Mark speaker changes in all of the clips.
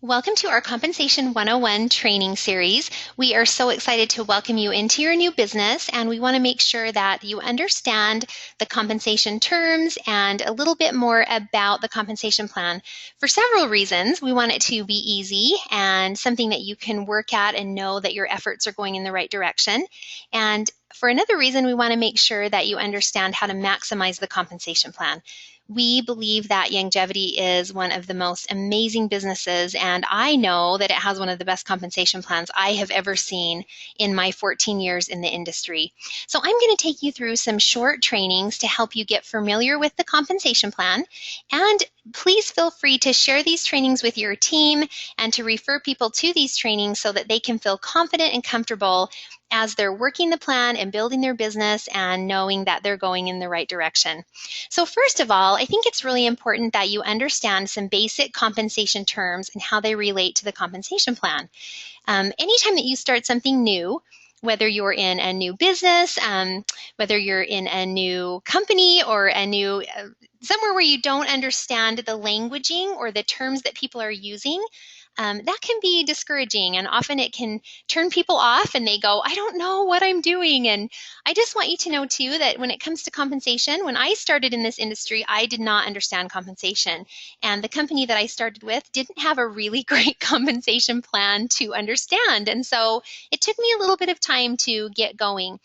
Speaker 1: Welcome to our Compensation 101 training series. We are so excited to welcome you into your new business, and we want to make sure that you understand the compensation terms and a little bit more about the compensation plan. For several reasons, we want it to be easy and something that you can work at and know that your efforts are going in the right direction. And for another reason, we want to make sure that you understand how to maximize the compensation plan. We believe that Youngevity is one of the most amazing businesses, and I know that it has one of the best compensation plans I have ever seen in my 14 years in the industry. So I'm going to take you through some short trainings to help you get familiar with the compensation plan, and please feel free to share these trainings with your team and to refer people to these trainings so that they can feel confident and comfortable as they're working the plan and building their business and knowing that they're going in the right direction. So first of all, I think it's really important that you understand some basic compensation terms and how they relate to the compensation plan. Anytime that you start something new, whether you're in a new business, whether you're in a new company or a new somewhere where you don't understand the languaging or the terms that people are using, that can be discouraging, and often it can turn people off and they go, I don't know what I'm doing. And I just want you to know too that when it comes to compensation, when I started in this industry, I did not understand compensation. And the company that I started with didn't have a really great compensation plan to understand. And so it took me a little bit of time to get going.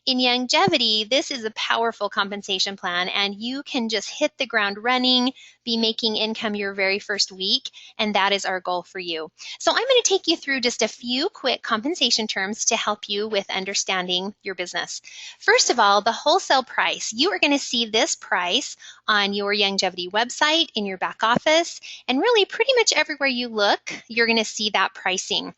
Speaker 1: In Youngevity, this is a powerful compensation plan, and you can just hit the ground running, be making income your very first week, and that is our goal for you. So I'm going to take you through just a few quick compensation terms to help you with understanding your business. First of all, the wholesale price. You are going to see this price on your Youngevity website, in your back office, and really pretty much everywhere you look, you're going to see that pricing.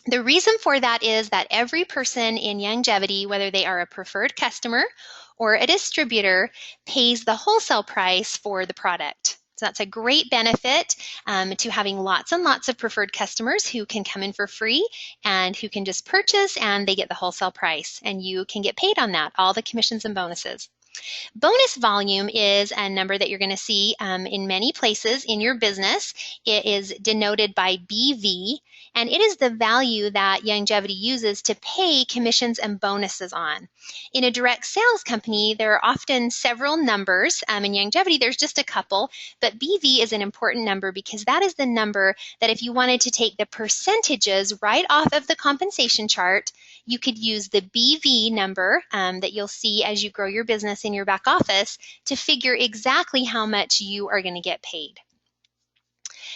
Speaker 1: The reason for that is that every person in Youngevity, whether they are a preferred customer or a distributor, pays the wholesale price for the product. So that's a great benefit to having lots and lots of preferred customers who can come in for free and who can just purchase, and they get the wholesale price, and you can get paid on that, all the commissions and bonuses. Bonus volume is a number that you're going to see in many places in your business. It is denoted by BV, and it is the value that Youngevity uses to pay commissions and bonuses on. In a direct sales company, there are often several numbers. In Youngevity, there's just a couple, but BV is an important number because that is the number that if you wanted to take the percentages right off of the compensation chart, you could use the BV number that you'll see as you grow your business in your back office to figure exactly how much you are going to get paid.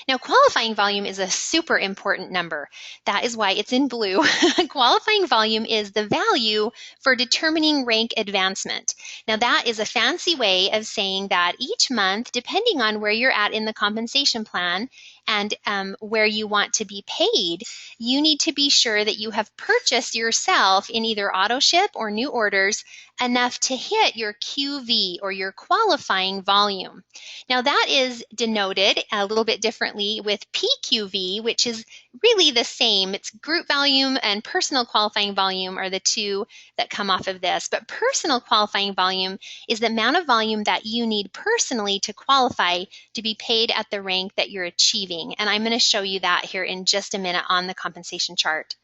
Speaker 1: Now, qualifying volume is a super important number. That is why it's in blue. Qualifying volume is the value for determining rank advancement. Now, that is a fancy way of saying that each month, depending on where you're at in the compensation plan and where you want to be paid, you need to be sure that you have purchased yourself in either auto ship or new orders enough to hit your QV or your qualifying volume. Now that is denoted a little bit differently with PQV, which is really the same. It's group volume and personal qualifying volume are the two that come off of this. But personal qualifying volume is the amount of volume that you need personally to qualify to be paid at the rank that you're achieving. And I'm going to show you that here in just a minute on the compensation chart.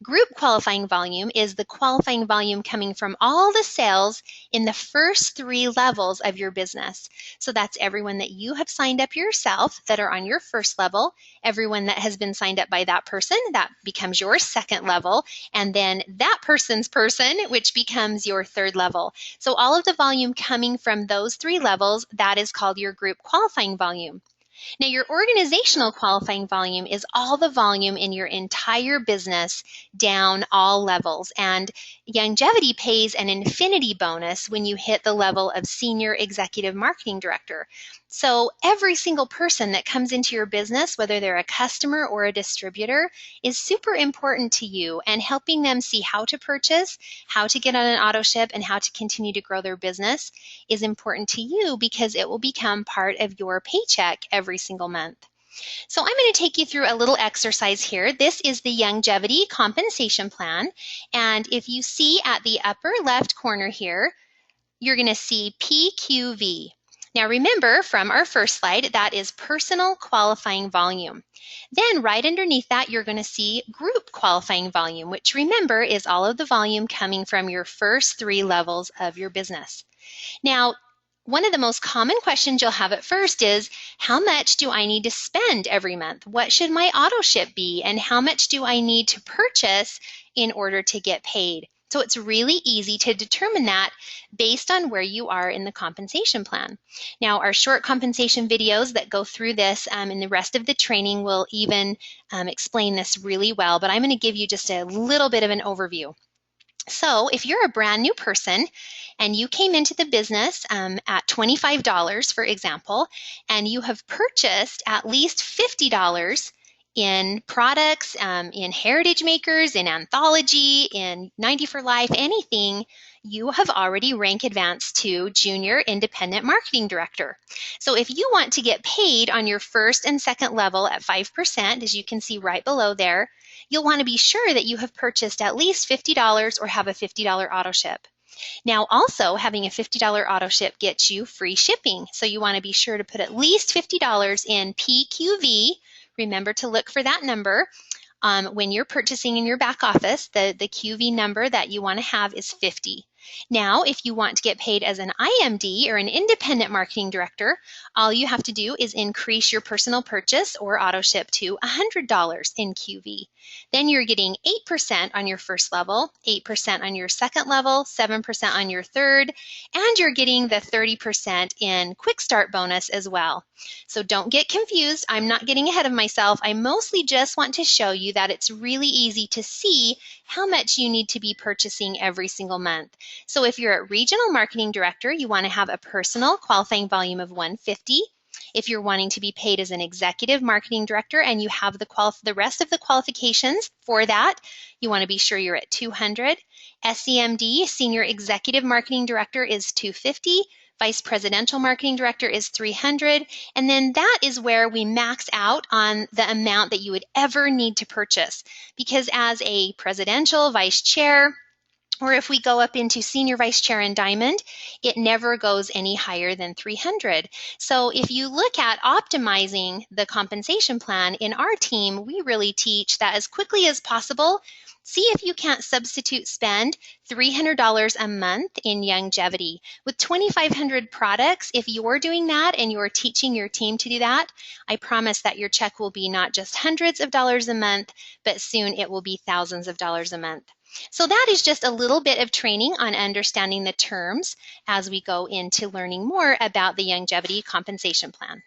Speaker 1: Group qualifying volume is the qualifying volume coming from all the sales in the first 3 levels of your business. So that's everyone that you have signed up yourself that are on your first level, everyone that has been signed up by that person, that becomes your second level, and then that person's person, which becomes your third level. So all of the volume coming from those 3 levels, that is called your group qualifying volume. Now, your organizational qualifying volume is all the volume in your entire business down all levels. And Youngevity pays an infinity bonus when you hit the level of Senior Executive Marketing Director. So every single person that comes into your business, whether they're a customer or a distributor, is super important to you, and helping them see how to purchase, how to get on an auto ship, and how to continue to grow their business is important to you because it will become part of your paycheck every single month. So I'm going to take you through a little exercise here. This is the Youngevity compensation plan, and if you see at the upper left corner here, you're going to see PQV. Now remember from our first slide, that is personal qualifying volume. Then right underneath that, you're going to see group qualifying volume, which remember is all of the volume coming from your first 3 levels of your business. Now, one of the most common questions you'll have at first is, how much do I need to spend every month? What should my auto ship be? And how much do I need to purchase in order to get paid? So it's really easy to determine that based on where you are in the compensation plan. Now, our short compensation videos that go through this and the rest of the training will even explain this really well, but I'm going to give you just a little bit of an overview. So if you're a brand new person and you came into the business at $25, for example, and you have purchased at least $50 in products, in Heritage Makers, in Anthology, in 90 for Life, anything, you have already rank advanced to Junior Independent Marketing Director. So if you want to get paid on your first and second level at 5%, as you can see right below there, you'll want to be sure that you have purchased at least $50 or have a $50 auto ship. Now also having a $50 auto ship gets you free shipping. So you want to be sure to put at least $50 in PQV. Remember to look for that number. When you're purchasing in your back office, the QV number that you want to have is 50. Now, if you want to get paid as an IMD or an independent marketing director, all you have to do is increase your personal purchase or auto ship to $100 in QV. Then you're getting 8% on your first level, 8% on your second level, 7% on your third, and you're getting the 30% in quick start bonus as well. So don't get confused. I'm not getting ahead of myself. I mostly just want to show you that it's really easy to see how much you need to be purchasing every single month. So if you're a regional marketing director, you want to have a personal qualifying volume of 150. If you're wanting to be paid as an executive marketing director and you have the rest of the qualifications for that, you want to be sure you're at 200. SEMD, Senior Executive Marketing Director, is 250. Vice Presidential Marketing Director is 300. And then that is where we max out on the amount that you would ever need to purchase. Because as a presidential, vice chair, or if we go up into senior vice chair and diamond, it never goes any higher than 300. So if you look at optimizing the compensation plan in our team, we really teach that as quickly as possible, see if you can't substitute spend $300 a month in Youngevity. With 2,500 products, if you're doing that and you're teaching your team to do that, I promise that your check will be not just hundreds of dollars a month, but soon it will be thousands of dollars a month. So that is just a little bit of training on understanding the terms as we go into learning more about the Youngevity compensation plan.